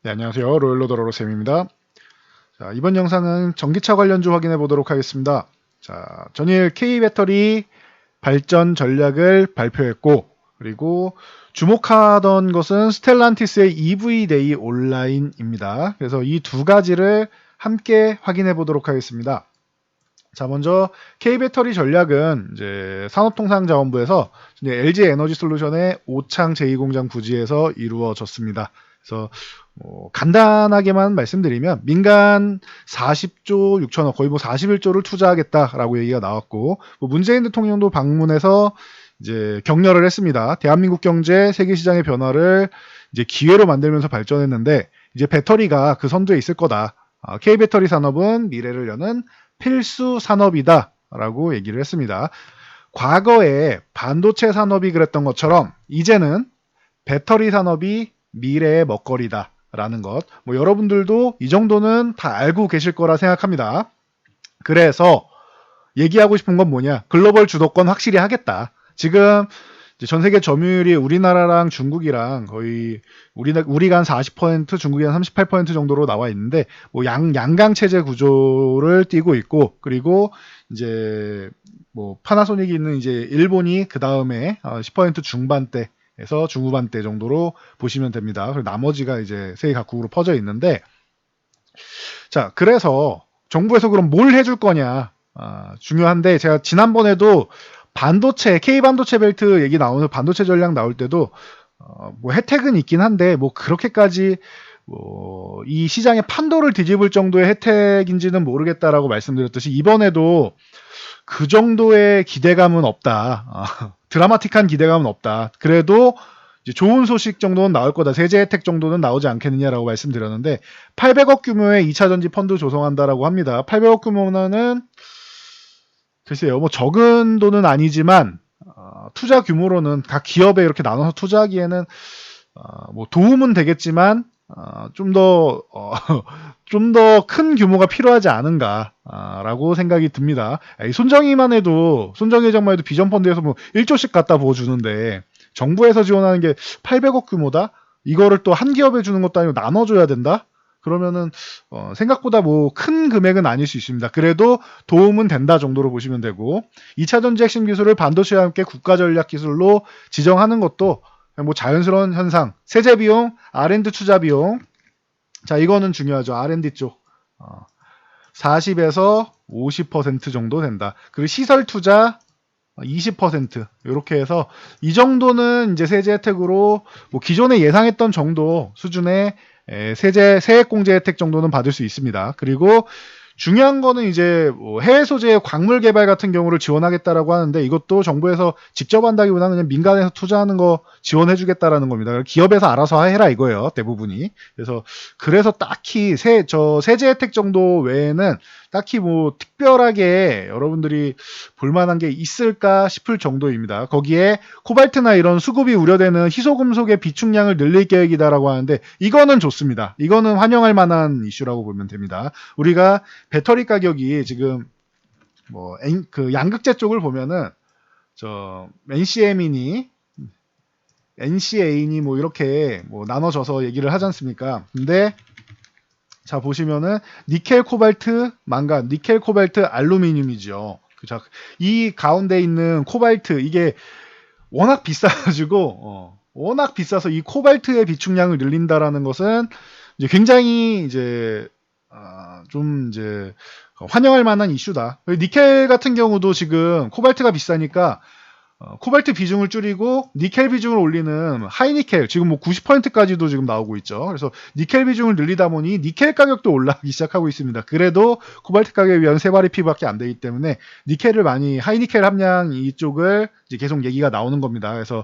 네, 안녕하세요. 로열로더러로 쌤입니다. 자, 이번 영상은 전기차 관련주 확인해 보도록 하겠습니다. 자, 전일 K배터리 발전 전략을 발표했고, 그리고 주목하던 것은 스텔란티스의 EV데이 온라인입니다. 그래서 이 두 가지를 함께 확인해 보도록 하겠습니다. 자, 먼저 K배터리 전략은 이제 산업통상자원부에서 이제 LG 에너지솔루션의 오창 제2공장 부지에서 이루어졌습니다. 그래서 간단하게만 말씀드리면 민간 40조 6천억 거의 41조를 투자하겠다라고 얘기가 나왔고 문재인 대통령도 방문해서 이제 격려를 했습니다. 대한민국 경제 세계 시장의 변화를 이제 기회로 만들면서 발전했는데 이제 배터리가 그 선두에 있을 거다. K배터리 산업은 미래를 여는 필수 산업이다라고 얘기를 했습니다. 과거에 반도체 산업이 그랬던 것처럼 이제는 배터리 산업이 미래의 먹거리다라는 것. 여러분들도 이 정도는 다 알고 계실 거라 생각합니다. 그래서 얘기하고 싶은 건 뭐냐? 글로벌 주도권 확실히 하겠다. 지금 전 세계 점유율이 우리나라랑 중국이랑 거의 우리가 한 40%, 중국이 한 38% 정도로 나와 있는데 양강 체제 구조를 띠고 있고 그리고 이제 파나소닉이 있는 이제 일본이 그 다음에 10% 중반대에서 중후반대 정도로 보시면 됩니다. 그리고 나머지가 이제 세계 각국으로 퍼져 있는데 자 그래서 정부에서 그럼 뭘 해줄 거냐 중요한데 제가 지난번에도 반도체, K반도체 벨트 얘기 나오는 반도체 전략 나올 때도 혜택은 있긴 한데 그렇게까지 이 시장의 판도를 뒤집을 정도의 혜택인지는 모르겠다라고 말씀드렸듯이 이번에도 그 정도의 기대감은 없다. 드라마틱한 기대감은 없다. 그래도 이제 좋은 소식 정도는 나올 거다. 세제 혜택 정도는 나오지 않겠느냐라고 말씀드렸는데 800억 규모의 2차전지 펀드 조성한다라고 합니다. 800억 규모는 글쎄요, 적은 돈은 아니지만 투자 규모로는 각 기업에 이렇게 나눠서 투자하기에는 도움은 되겠지만 좀 더 큰 규모가 필요하지 않은가라고 생각이 듭니다. 손정희 회장만 해도 비전 펀드에서 1조씩 갖다 부어주는데 정부에서 지원하는 게 800억 규모다? 이거를 또 한 기업에 주는 것도 아니고 나눠줘야 된다? 그러면은 생각보다 큰 금액은 아닐 수 있습니다. 그래도 도움은 된다 정도로 보시면 되고 2차 전지 핵심 기술을 반도체와 함께 국가 전략 기술로 지정하는 것도 자연스러운 현상. 세제 비용, R&D 투자 비용. 자, 이거는 중요하죠. R&D 쪽. 40에서 50% 정도 된다. 그리고 시설 투자 20% 이렇게 해서 이 정도는 이제 세제 혜택으로 기존에 예상했던 정도 수준의 세액 공제 혜택 정도는 받을 수 있습니다. 그리고 중요한 거는 이제 해외 소재의 광물 개발 같은 경우를 지원하겠다라고 하는데 이것도 정부에서 직접 한다기보다는 그냥 민간에서 투자하는 거 지원해주겠다라는 겁니다. 기업에서 알아서 해라 이거예요. 대부분이. 그래서 딱히 세제 혜택 정도 외에는 딱히 특별하게 여러분들이 볼만한 게 있을까 싶을 정도입니다. 거기에 코발트나 이런 수급이 우려되는 희소금속의 비축량을 늘릴 계획이다라고 하는데 이거는 좋습니다. 이거는 환영할 만한 이슈라고 보면 됩니다. 우리가 배터리 가격이 지금 그 양극재 쪽을 보면은 NCM이니 NCA니 이렇게 나눠져서 얘기를 하지 않습니까? 근데 자 보시면은 니켈, 코발트, 망간, 니켈, 코발트, 알루미늄이죠. 그죠? 이 가운데 있는 코발트 이게 워낙 비싸가지고 워낙 비싸서 이 코발트의 비축량을 늘린다라는 것은 이제 굉장히 이제 좀 이제 환영할 만한 이슈다. 니켈 같은 경우도 지금 코발트가 비싸니까 코발트 비중을 줄이고 니켈 비중을 올리는 하이니켈 지금 90%까지도 지금 나오고 있죠. 그래서 니켈 비중을 늘리다 보니 니켈 가격도 올라가기 시작하고 있습니다. 그래도 코발트 가격에 비하면 3발의 피부밖에 안 되기 때문에 니켈을 많이 하이니켈 함량 이쪽을 이제 계속 얘기가 나오는 겁니다. 그래서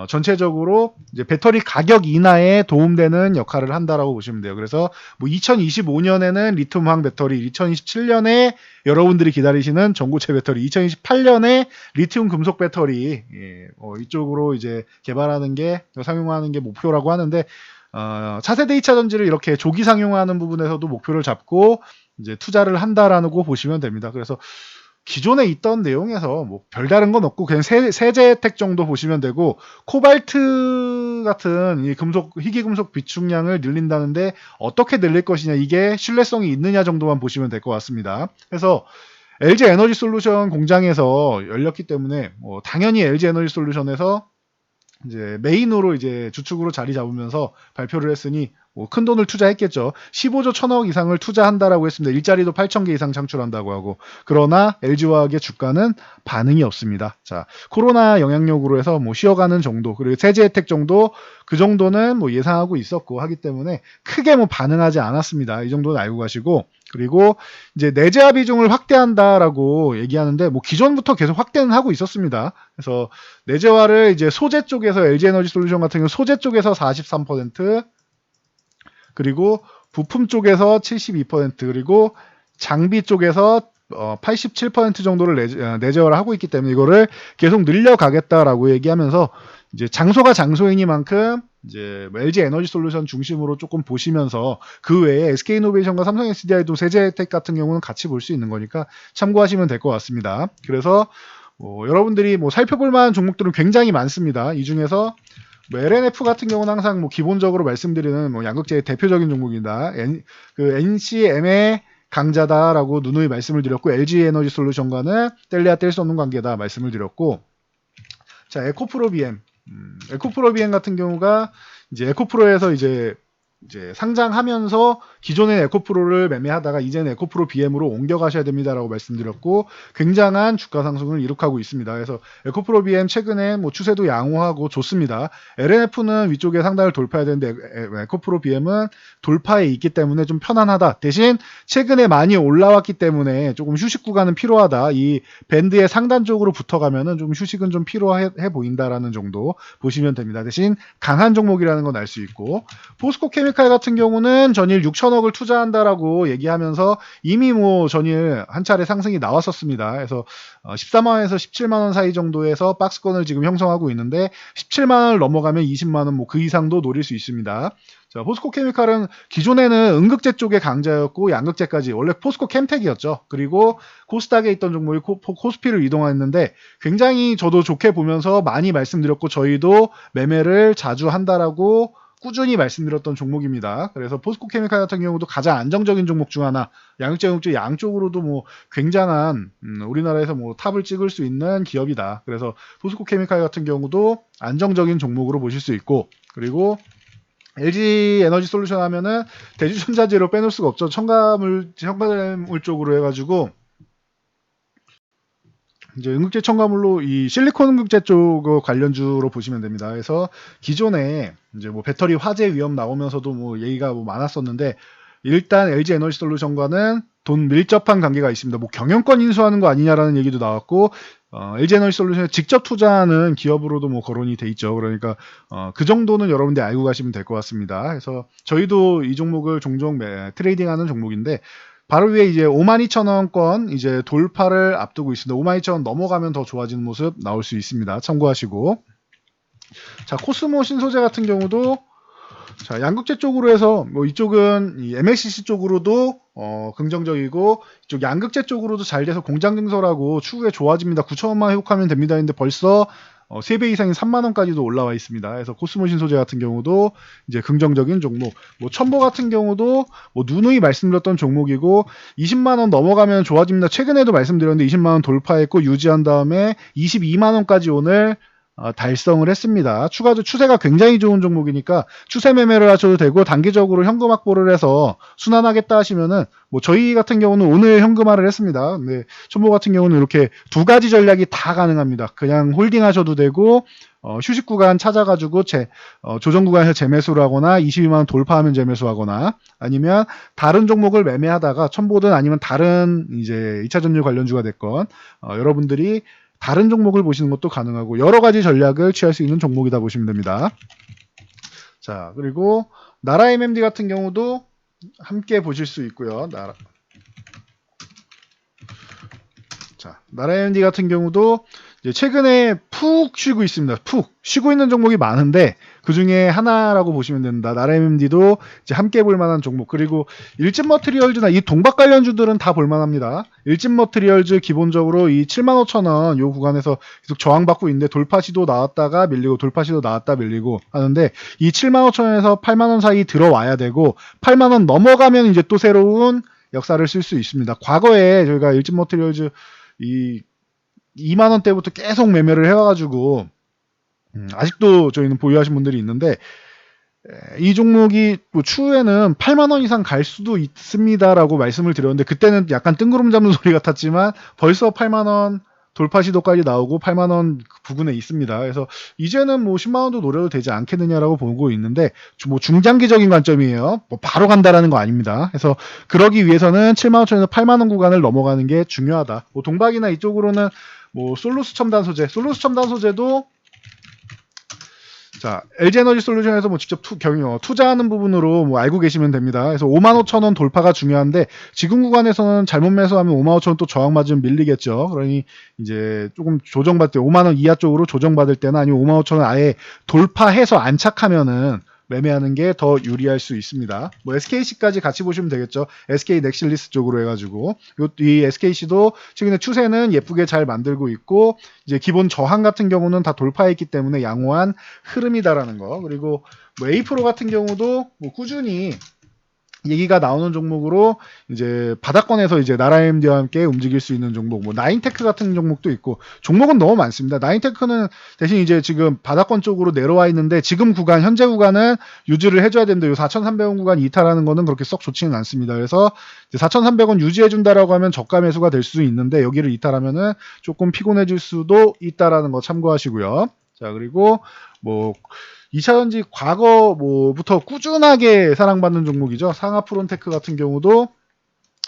전체적으로 이제 배터리 가격 인하에 도움되는 역할을 한다라고 보시면 돼요. 그래서 2025년에는 리튬황 배터리, 2027년에 여러분들이 기다리시는 전고체 배터리, 2028년에 리튬 금속 배터리 이쪽으로 이제 개발하는 게 상용화하는 게 목표라고 하는데 차세대 2차 전지를 이렇게 조기 상용화하는 부분에서도 목표를 잡고 이제 투자를 한다라는 거 보시면 됩니다. 그래서 기존에 있던 내용에서 뭐 별다른 건 없고 그냥 세제 혜택 정도 보시면 되고, 코발트 같은 이 희귀 금속 비축량을 늘린다는데 어떻게 늘릴 것이냐, 이게 신뢰성이 있느냐 정도만 보시면 될 것 같습니다. 그래서 LG 에너지 솔루션 공장에서 열렸기 때문에 당연히 LG 에너지 솔루션에서 이제 메인으로 이제 주축으로 자리 잡으면서 발표를 했으니 큰 돈을 투자했겠죠. 15조 1000억 이상을 투자한다라고 했습니다. 일자리도 8000개 이상 창출한다고 하고. 그러나 LG화학의 주가는 반응이 없습니다. 자, 코로나 영향력으로 해서 쉬어가는 정도, 그리고 세제 혜택 정도, 그 정도는 예상하고 있었고 하기 때문에 크게 반응하지 않았습니다. 이 정도는 알고 가시고, 그리고 이제 내재화 비중을 확대한다라고 얘기하는데 기존부터 계속 확대는 하고 있었습니다. 그래서 내재화를 이제 소재 쪽에서 LG 에너지 솔루션 같은 경우 소재 쪽에서 43%, 그리고 부품 쪽에서 72%, 그리고 장비 쪽에서 87% 정도를 내재화를 하고 있기 때문에 이거를 계속 늘려가겠다라고 얘기하면서, 이제 장소가 장소이니만큼 이제 LG 에너지 솔루션 중심으로 조금 보시면서 그 외에 SK이노베이션과 삼성 SDI도 세제 혜택 같은 경우는 같이 볼 수 있는 거니까 참고하시면 될 것 같습니다. 그래서 여러분들이 살펴볼 만한 종목들은 굉장히 많습니다. 이 중에서 LNF 같은 경우는 항상 기본적으로 말씀드리는 양극재의 대표적인 종목입니다. NCM의 강자다라고 누누이 말씀을 드렸고, LG 에너지 솔루션과는 뗄래야 뗄 수 없는 관계다 말씀을 드렸고, 자, 에코프로 BM. 에코프로 BM 같은 경우가 이제 에코프로에서 이제 상장하면서 기존의 에코프로를 매매하다가 이제는 에코프로 BM으로 옮겨가셔야 됩니다라고 말씀드렸고, 굉장한 주가 상승을 이룩하고 있습니다. 그래서 에코프로 BM 최근에 추세도 양호하고 좋습니다. LNF는 위쪽에 상단을 돌파해야 되는데 에코프로 BM은 돌파에 있기 때문에 좀 편안하다. 대신 최근에 많이 올라왔기 때문에 조금 휴식 구간은 필요하다. 이 밴드의 상단 쪽으로 붙어가면은 좀 휴식은 좀 필요해 보인다라는 정도 보시면 됩니다. 대신 강한 종목이라는 건 알 수 있고, 포스코 케미칼 같은 경우는 전일 6천억을 투자한다라고 얘기하면서 이미 전일 한 차례 상승이 나왔었습니다. 그래서 14만원에서 17만원 사이 정도에서 박스권을 지금 형성하고 있는데, 17만원을 넘어가면 20만원 그 이상도 노릴 수 있습니다. 자, 포스코 케미칼은 기존에는 음극재 쪽의 강자였고 양극재까지, 원래 포스코 캠텍이었죠. 그리고 코스닥에 있던 종목이 코스피를 이동했는데, 굉장히 저도 좋게 보면서 많이 말씀드렸고 저희도 매매를 자주 한다라고 꾸준히 말씀드렸던 종목입니다. 그래서 포스코 케미칼 같은 경우도 가장 안정적인 종목 중 하나, 양극재, 음극재 양쪽으로도 굉장한 우리나라에서 탑을 찍을 수 있는 기업이다. 그래서 포스코 케미칼 같은 경우도 안정적인 종목으로 보실 수 있고, 그리고 LG 에너지 솔루션 하면은 대주전자재로 빼놓을 수가 없죠. 첨가물 쪽으로 해가지고 이제 음극재 첨가물로 이 실리콘 음극재 쪽 관련주로 보시면 됩니다. 그래서 기존에 이제 배터리 화재 위험 나오면서도 얘기가 많았었는데, 일단 LG 에너지 솔루션과는 돈 밀접한 관계가 있습니다. 경영권 인수하는 거 아니냐라는 얘기도 나왔고, LG 에너지 솔루션에 직접 투자하는 기업으로도 거론이 돼 있죠. 그러니까 그 정도는 여러분들 알고 가시면 될 것 같습니다. 그래서 저희도 이 종목을 종종 트레이딩하는 종목인데, 바로 위에 이제 52,000원권 이제 돌파를 앞두고 있습니다. 52,000원 넘어가면 더 좋아지는 모습 나올 수 있습니다. 참고하시고, 자, 코스모 신소재 같은 경우도 자, 양극재 쪽으로 해서 이쪽은 이 MLCC 쪽으로도 긍정적이고, 이쪽 양극재 쪽으로도 잘 돼서 공장 증설하고 추후에 좋아집니다. 9,000원만 회복하면 됩니다. 근데 벌써 3배 이상인 3만원까지도 올라와 있습니다. 그래서 코스모 신소재 같은 경우도 이제 긍정적인 종목, 첨보 같은 경우도 누누이 말씀드렸던 종목이고, 20만원 넘어가면 좋아집니다. 최근에도 말씀드렸는데 20만원 돌파했고 유지한 다음에 22만원까지 오늘 달성을 했습니다. 추세가 굉장히 좋은 종목이니까 추세 매매를 하셔도 되고, 단기적으로 현금 확보를 해서 순환하겠다 하시면은 저희 같은 경우는 오늘 현금화를 했습니다. 근데 첨보 같은 경우는 이렇게 두 가지 전략이 다 가능합니다. 그냥 홀딩 하셔도 되고, 휴식 구간 찾아가지고 조정 구간에서 재매수를 하거나 22만원 돌파하면 재매수하거나, 아니면 다른 종목을 매매하다가 첨보든 아니면 다른 이제 2차 전지 관련주가 됐건 여러분들이 다른 종목을 보시는 것도 가능하고, 여러 가지 전략을 취할 수 있는 종목이다 보시면 됩니다. 자, 그리고 나라 MMD 같은 경우도 함께 보실 수 있고요. 나라 MMD 같은 경우도 이제 최근에 푹 쉬고 있습니다. 푹 쉬고 있는 종목이 많은데 그 중에 하나라고 보시면 됩니다. 나라MMD도 이제 함께 볼 만한 종목. 그리고 일진 머티리얼즈나 이 동박 관련주들은 다 볼 만합니다. 일진 머티리얼즈 기본적으로 이 75,000원 요 구간에서 계속 저항받고 있는데 돌파 시도 나왔다가 밀리고 돌파 시도 나왔다 밀리고 하는데 이 75,000원에서 8만원 사이 들어와야 되고 8만원 넘어가면 이제 또 새로운 역사를 쓸 수 있습니다. 과거에 저희가 일진 머티리얼즈 이 2만원대부터 계속 매매를 해와가지고 아직도 저희는 보유하신 분들이 있는데 이 종목이 뭐 추후에는 8만원 이상 갈 수도 있습니다라고 말씀을 드렸는데 그때는 약간 뜬구름 잡는 소리 같았지만 벌써 8만원 돌파 시도까지 나오고 8만원 부근에 있습니다. 그래서 이제는 뭐 10만원도 노려도 되지 않겠느냐라고 보고 있는데 뭐 중장기적인 관점이에요. 뭐 바로 간다라는 거 아닙니다. 그래서 그러기 위해서는 75,000원에서 8만원 구간을 넘어가는 게 중요하다. 뭐 동박이나 이쪽으로는 뭐 솔루스 첨단 소재도 자, LG에너지 솔루션에서 뭐 직접 투자하는 부분으로 뭐 알고 계시면 됩니다. 그래서 55,000원 돌파가 중요한데 지금 구간에서는 잘못 매수하면 55,000원 또 저항 맞으면 밀리겠죠. 그러니 이제 조금 조정받을 때 5만원 이하 쪽으로 조정받을 때나 아니면 55,000원 아예 돌파해서 안착하면은 매매하는 게 더 유리할 수 있습니다. 뭐 SKC까지 같이 보시면 되겠죠. SK 넥실리스 쪽으로 해가지고 이 SKC도 최근에 추세는 예쁘게 잘 만들고 있고 이제 기본 저항 같은 경우는 다 돌파했기 때문에 양호한 흐름이다라는 거. 그리고 뭐 A프로 같은 경우도 뭐 꾸준히 얘기가 나오는 종목으로 이제 바닥권에서 이제 나라MD와 함께 움직일 수 있는 종목, 뭐 나인테크 같은 종목도 있고 종목은 너무 많습니다. 나인테크는 대신 이제 지금 바닥권 쪽으로 내려와 있는데 지금 구간 현재 구간은 유지를 해줘야 되는데 요 4,300원 구간 이탈하는 거는 그렇게 썩 좋지는 않습니다. 그래서 4,300원 유지해준다라고 하면 저가 매수가 될 수 있는데 여기를 이탈하면은 조금 피곤해질 수도 있다라는 거 참고하시고요. 자 그리고 뭐 2차전지 과거 뭐부터 꾸준하게 사랑받는 종목이죠. 상하프론테크 같은 경우도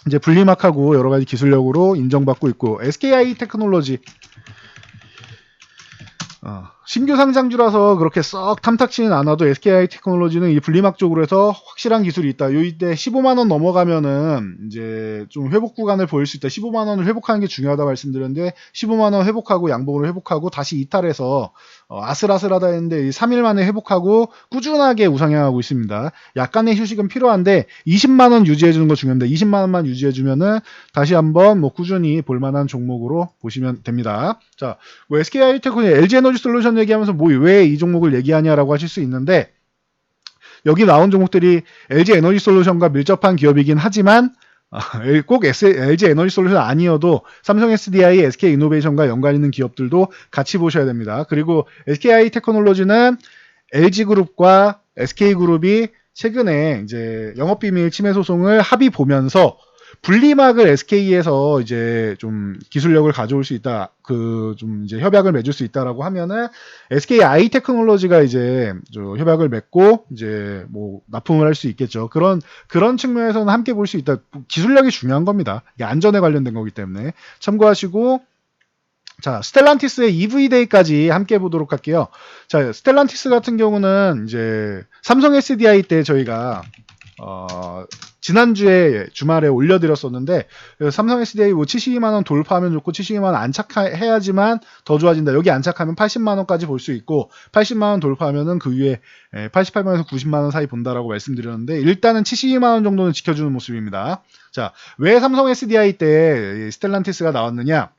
이제 분리막하고 여러 가지 기술력으로 인정받고 있고 SKI 테크놀로지 신규 상장주라서 그렇게 썩 탐탁치는 않아도 SKI 테크놀로지는 이 분리막 쪽으로 해서 확실한 기술이 있다. 요 이때 15만원 넘어가면은 이제 좀 회복 구간을 보일 수 있다. 15만원을 회복하는 게 중요하다 말씀드렸는데 15만원 회복하고 양봉으로 회복하고 다시 이탈해서 아슬아슬하다 했는데 3일 만에 회복하고 꾸준하게 우상향하고 있습니다. 약간의 휴식은 필요한데 20만원 유지해주는 거 중요합니다. 20만원만 유지해주면은 다시 한번 뭐 꾸준히 볼만한 종목으로 보시면 됩니다. 자, 뭐 SKI 테크, LG에너지 솔루션 얘기하면서 뭐 왜 이 종목을 얘기하냐라고 하실 수 있는데 여기 나온 종목들이 LG 에너지 솔루션과 밀접한 기업이긴 하지만 꼭 LG 에너지 솔루션 아니어도 삼성 SDI, SK 이노베이션과 연관 있는 기업들도 같이 보셔야 됩니다. 그리고 SKI 테크놀로지는 LG그룹과 SK그룹이 최근에 이제 영업비밀 침해 소송을 합의 보면서 분리막을 SK에서 이제 좀 기술력을 가져올 수 있다. 좀 이제 협약을 맺을 수 있다라고 하면은 SKI 테크놀로지가 이제 협약을 맺고 이제 뭐 납품을 할 수 있겠죠. 그런 측면에서는 함께 볼 수 있다. 기술력이 중요한 겁니다. 이게 안전에 관련된 거기 때문에 참고하시고 자, 스텔란티스의 EV데이까지 함께 보도록 할게요. 자, 스텔란티스 같은 경우는 이제 삼성 SDI 때 저희가 지난주에 주말에 올려드렸었는데 삼성 SDI 뭐 72만원 돌파하면 좋고 72만원 안착해야지만 더 좋아진다. 여기 안착하면 80만원까지 볼 수 있고 80만원 돌파하면은 그 위에 88만원에서 90만원 사이 본다라고 말씀드렸는데 일단은 72만원 정도는 지켜주는 모습입니다. 자, 왜 삼성 SDI 때 스텔란티스가 나왔느냐?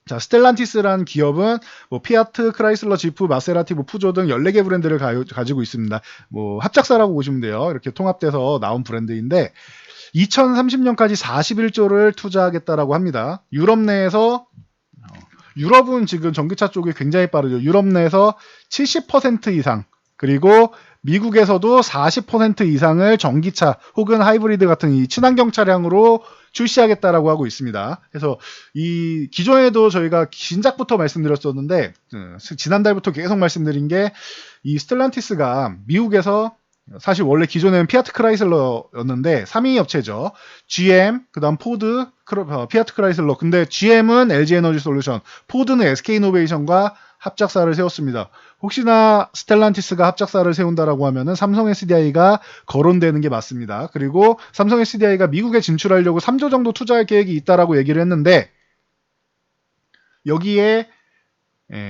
자, 스텔란티스라는 기업은 뭐 피아트, 크라이슬러, 지프, 마세라티, 뭐 푸조 등 14개 브랜드를 가지고 있습니다. 뭐 합작사라고 보시면 돼요. 이렇게 통합돼서 나온 브랜드인데 2030년까지 41조를 투자하겠다라고 합니다. 유럽 내에서 유럽은 지금 전기차 쪽이 굉장히 빠르죠. 유럽 내에서 70% 이상 그리고 미국에서도 40% 이상을 전기차 혹은 하이브리드 같은 이 친환경 차량으로 출시하겠다라고 하고 있습니다. 그래서 이 기존에도 저희가 신작부터 말씀드렸었는데 지난달부터 계속 말씀드린 게 이 스텔란티스가 미국에서 사실 원래 기존에는 피아트 크라이슬러였는데 3위 업체죠. GM, 그다음 포드, 피아트 크라이슬러. 근데 GM은 LG 에너지 솔루션, 포드는 SK 이노베이션과 합작사를 세웠습니다. 혹시나 스텔란티스가 합작사를 세운다라고 하면은 삼성 SDI가 거론되는 게 맞습니다. 그리고 삼성 SDI가 미국에 진출하려고 3조 정도 투자할 계획이 있다라고 얘기를 했는데 여기에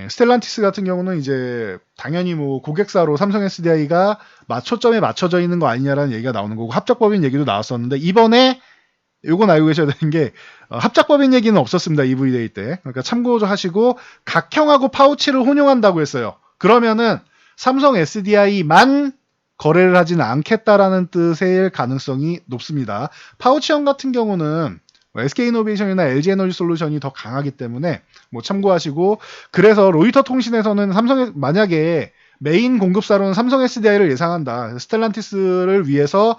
스텔란티스 같은 경우는 이제 당연히 뭐 고객사로 삼성 SDI가 초점에 맞춰져 있는 거 아니냐라는 얘기가 나오는 거고 합작법인 얘기도 나왔었는데 이번에 요건 알고 계셔야 되는 게 합작법인 얘기는 없었습니다. EV데이 때. 그러니까 참고하시고 각형하고 파우치를 혼용한다고 했어요. 그러면은 삼성 SDI만 거래를 하지는 않겠다라는 뜻의 가능성이 높습니다. 파우치형 같은 경우는 SK이노베이션이나 LG에너지솔루션이 더 강하기 때문에 뭐 참고하시고 그래서 로이터 통신에서는 만약에 메인 공급사로는 삼성 SDI를 예상한다. 스텔란티스를 위해서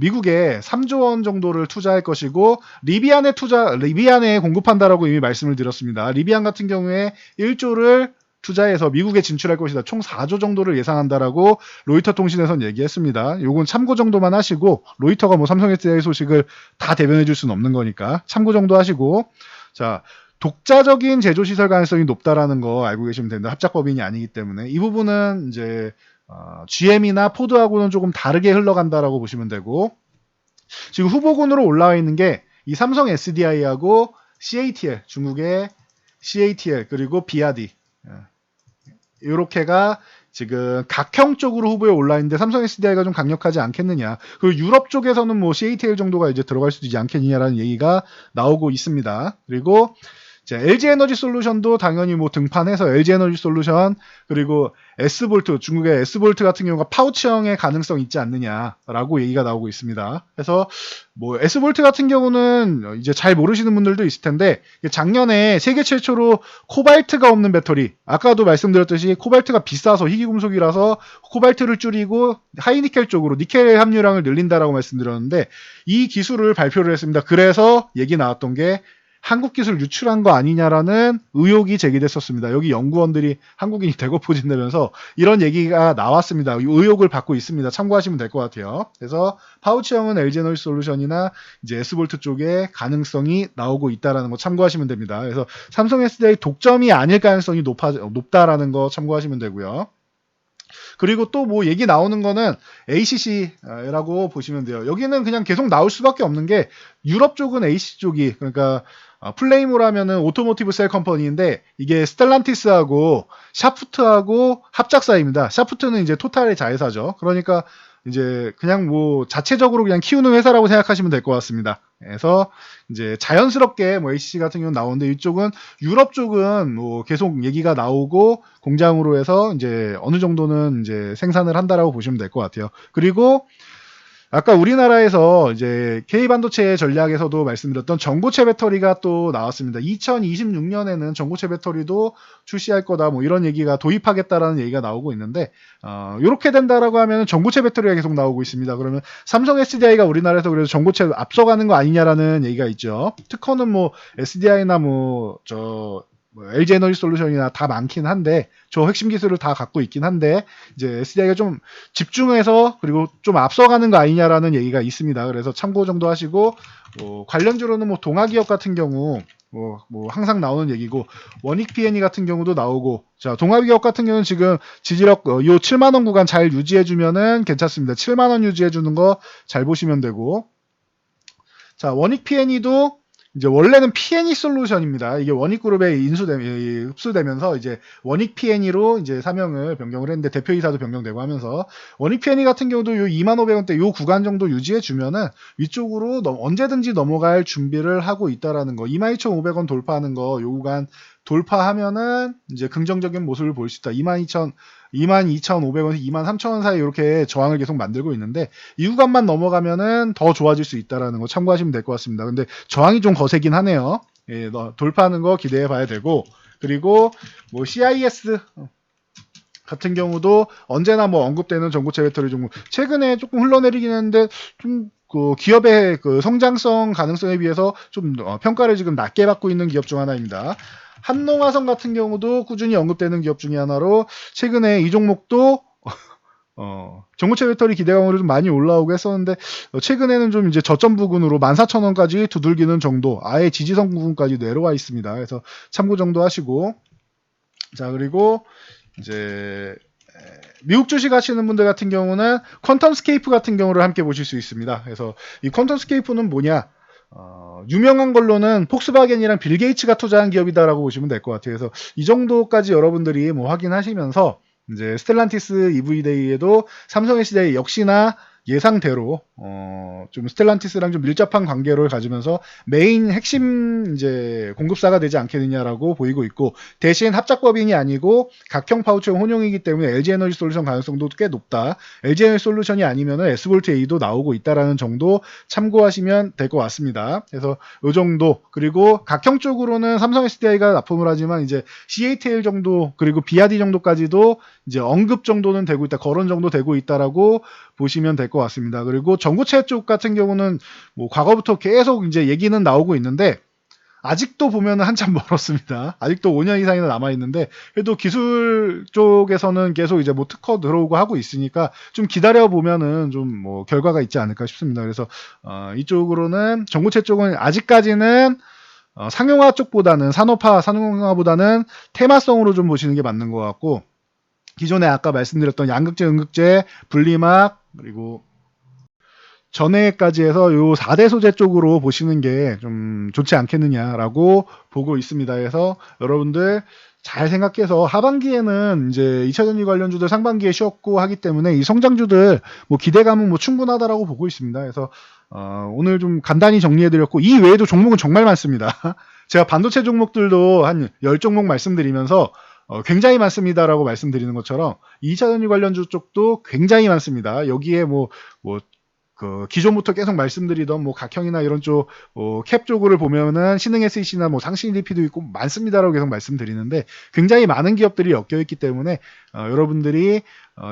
미국에 3조 원 정도를 투자할 것이고 리비안에 공급한다라고 이미 말씀을 드렸습니다. 리비안 같은 경우에 1조를 투자해서 미국에 진출할 것이다. 총 4조 정도를 예상한다라고 로이터 통신에선 얘기했습니다. 요건 참고 정도만 하시고 로이터가 뭐 삼성 SDI 소식을 다 대변해 줄 수는 없는 거니까 참고 정도 하시고 자 독자적인 제조 시설 가능성이 높다라는 거 알고 계시면 됩니다. 합작법인이 아니기 때문에 이 부분은 이제 GM이나 포드하고는 조금 다르게 흘러간다라고 보시면 되고 지금 후보군으로 올라와 있는 게 이 삼성 SDI하고 CATL 중국의 CATL 그리고 BRD 이렇게가 지금 각형 쪽으로 후보에 올라 있는데 삼성 SDI가 좀 강력하지 않겠느냐. 그리고 유럽 쪽에서는 뭐 CATL 정도가 이제 들어갈 수도 있지 않겠느냐라는 얘기가 나오고 있습니다. 그리고 LG에너지솔루션도 당연히 뭐 등판해서 LG에너지솔루션 그리고 S볼트 중국의 S볼트 같은 경우가 파우치형의 가능성이 있지 않느냐라고 얘기가 나오고 있습니다. 그래서 뭐 S볼트 같은 경우는 이제 잘 모르시는 분들도 있을 텐데 작년에 세계 최초로 코발트가 없는 배터리 아까도 말씀드렸듯이 코발트가 비싸서 희귀금속이라서 코발트를 줄이고 하이니켈 쪽으로 니켈 함유량을 늘린다라고 말씀드렸는데 이 기술을 발표를 했습니다. 그래서 얘기 나왔던 게 한국 기술 유출한 거 아니냐라는 의혹이 제기됐었습니다. 여기 연구원들이 한국인이 대거포진되면서 이런 얘기가 나왔습니다. 의혹을 받고 있습니다. 참고하시면 될 것 같아요. 그래서 파우치형은 LG에너지솔루션이나 이제 S볼트 쪽에 가능성이 나오고 있다라는 거 참고하시면 됩니다. 그래서 삼성 SDI 독점이 아닐 가능성이 높다라는 거 참고하시면 되고요. 그리고 또 뭐 얘기 나오는 거는 ACC라고 보시면 돼요. 여기는 그냥 계속 나올 수밖에 없는 게 유럽 쪽은 AC 쪽이 그러니까 플레이모라면은 오토모티브 셀 컴퍼니인데 이게 스텔란티스하고 샤프트하고 합작사입니다. 샤프트는 이제 토탈의 자회사죠. 그러니까 이제 그냥 뭐 자체적으로 그냥 키우는 회사라고 생각하시면 될 것 같습니다. 그래서 이제 자연스럽게 뭐 ACC 같은 경우는 나오는데 이쪽은 유럽 쪽은 뭐 계속 얘기가 나오고 공장으로 해서 이제 어느 정도는 이제 생산을 한다라고 보시면 될 것 같아요. 그리고 아까 우리나라에서 이제 K반도체 전략에서도 말씀드렸던 전고체 배터리가 또 나왔습니다. 2026년에는 전고체 배터리도 출시할 거다 뭐 이런 얘기가 도입하겠다라는 얘기가 나오고 있는데 이렇게 된다라고 하면 전고체 배터리가 계속 나오고 있습니다. 그러면 삼성 SDI가 우리나라에서 그래서 전고체 앞서가는 거 아니냐라는 얘기가 있죠. 특허는 뭐 SDI나 LG에너지솔루션이나 다 많긴 한데 저 핵심 기술을 다 갖고 있긴 한데 이제 SDI가 좀 집중해서 그리고 좀 앞서가는 거 아니냐라는 얘기가 있습니다. 그래서 참고 정도 하시고 관련주로는 뭐 동아기업 같은 경우 뭐 항상 나오는 얘기고 원익 P&E 같은 경우도 나오고 자 동아기업 같은 경우는 지금 지지력 요 7만 원 구간 잘 유지해주면은 괜찮습니다. 7만 원 유지해주는 거 잘 보시면 되고 자 원익 P&E도 이제 원래는 P&E 솔루션입니다. 이게 원익그룹에 흡수되면서 이제 원익 P&E로 이제 사명을 변경을 했는데 대표이사도 변경되고 하면서 원익 P&E 같은 경우도 요 25,000원대 요 구간 정도 유지해 주면은 위쪽으로 언제든지 넘어갈 준비를 하고 있다라는 거. 22,500원 돌파하는 거 요 구간 돌파하면은 이제 긍정적인 모습을 볼 수 있다. 22,500원에서 23,000원 사이 이렇게 저항을 계속 만들고 있는데 이 구간만 넘어가면은 더 좋아질 수 있다라는 거 참고하시면 될 것 같습니다. 근데 저항이 좀 거세긴 하네요. 예, 돌파하는 거 기대해 봐야 되고 그리고 뭐 CIS 같은 경우도 언제나 뭐 언급되는 전고체 배터리 종목 최근에 조금 흘러내리긴 했는데 좀 그 기업의 그 성장성 가능성에 비해서 좀 평가를 지금 낮게 받고 있는 기업 중 하나입니다. 한농화성 같은 경우도 꾸준히 언급되는 기업 중에 하나로 최근에 이 종목도 전고체 배터리 기대감으로 좀 많이 올라오고 했었는데 최근에는 좀 이제 저점 부근으로 14,000원까지 두들기는 정도 아예 지지선 부분까지 내려와 있습니다. 그래서 참고 정도 하시고 자 그리고 이제 미국 주식 하시는 분들 같은 경우는 퀀텀스케이프 같은 경우를 함께 보실 수 있습니다. 그래서 이 퀀텀스케이프는 뭐냐 유명한 걸로는 폭스바겐이랑 빌 게이츠가 투자한 기업이다라고 보시면 될 것 같아요. 그래서 이 정도까지 여러분들이 뭐 확인하시면서 이제 스텔란티스 EV데이에도 삼성 SDI 역시나 예상대로 좀 스텔란티스랑 좀 밀접한 관계를 가지면서 메인 핵심 이제 공급사가 되지 않겠느냐라고 보이고 있고, 대신 합작법인이 아니고 각형 파우치형 혼용이기 때문에 LG에너지 솔루션 가능성도 꽤 높다. LG에너지 솔루션이 아니면은 S볼트 A도 나오고 있다라는 정도 참고하시면 될 것 같습니다. 그래서 이 정도, 그리고 각형 쪽으로는 삼성 SDI가 납품을 하지만 이제 CATL 정도 그리고 BRD 정도까지도 이제 언급 정도는 되고 있다, 거론 정도 되고 있다라고 보시면 될 것 같습니다. 그리고 전고체 쪽 같은 경우는 뭐 과거부터 계속 이제 얘기는 나오고 있는데 아직도 보면 한참 멀었습니다. 아직도 5년 이상이나 남아 있는데 그래도 기술 쪽에서는 계속 이제 뭐 특허 들어오고 하고 있으니까 좀 기다려 보면은 좀 뭐 결과가 있지 않을까 싶습니다. 그래서 이쪽으로는 전고체 쪽은 아직까지는 상용화 쪽보다는 상용화보다는 테마성으로 좀 보시는 게 맞는 것 같고, 기존에 아까 말씀드렸던 양극재, 음극재, 분리막, 그리고 전해까지 해서 요 4대 소재 쪽으로 보시는 게 좀 좋지 않겠느냐라고 보고 있습니다. 그래서 여러분들 잘 생각해서 하반기에는 이제 2차 전지 관련주들 상반기에 쉬었고 하기 때문에 이 성장주들 뭐 기대감은 뭐 충분하다라고 보고 있습니다. 그래서 오늘 좀 간단히 정리해드렸고, 이 외에도 종목은 정말 많습니다. 제가 반도체 종목들도 한 10종목 말씀드리면서 굉장히 많습니다라고 말씀드리는 것처럼 2차 전지 관련주 쪽도 굉장히 많습니다. 여기에 그 기존부터 계속 말씀드리던 뭐 각형이나 이런 쪽, 캡 쪽을 보면은 신흥 SEC나 뭐 상신 DP도 있고 많습니다라고 계속 말씀드리는데, 굉장히 많은 기업들이 엮여 있기 때문에 여러분들이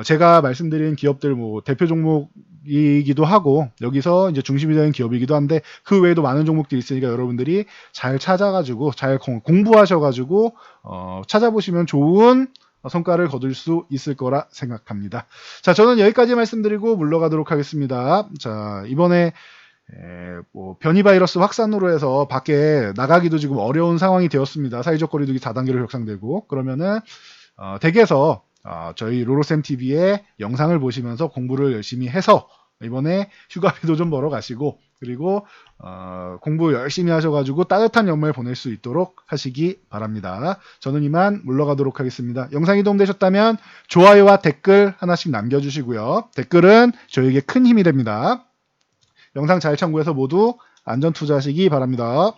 제가 말씀드린 기업들 뭐 대표 종목이기도 하고 여기서 이제 중심이 되는 기업이기도 한데 그 외에도 많은 종목들이 있으니까 여러분들이 잘 찾아가지고 잘 공부하셔가지고 찾아보시면 좋은 성과를 거둘 수 있을 거라 생각합니다. 자, 저는 여기까지 말씀드리고 물러가도록 하겠습니다. 자, 이번에 뭐 변이 바이러스 확산으로 해서 밖에 나가기도 지금 어려운 상황이 되었습니다. 사회적 거리두기 4단계로 격상되고, 그러면은 댁에서 저희 로로쌤 TV의 영상을 보시면서 공부를 열심히 해서 이번에 휴가비도 좀 벌어 가시고, 그리고 공부 열심히 하셔가지고 따뜻한 연말 보낼 수 있도록 하시기 바랍니다. 저는 이만 물러가도록 하겠습니다. 영상이 도움되셨다면 좋아요와 댓글 하나씩 남겨주시고요. 댓글은 저에게 큰 힘이 됩니다. 영상 잘 참고해서 모두 안전 투자하시기 바랍니다.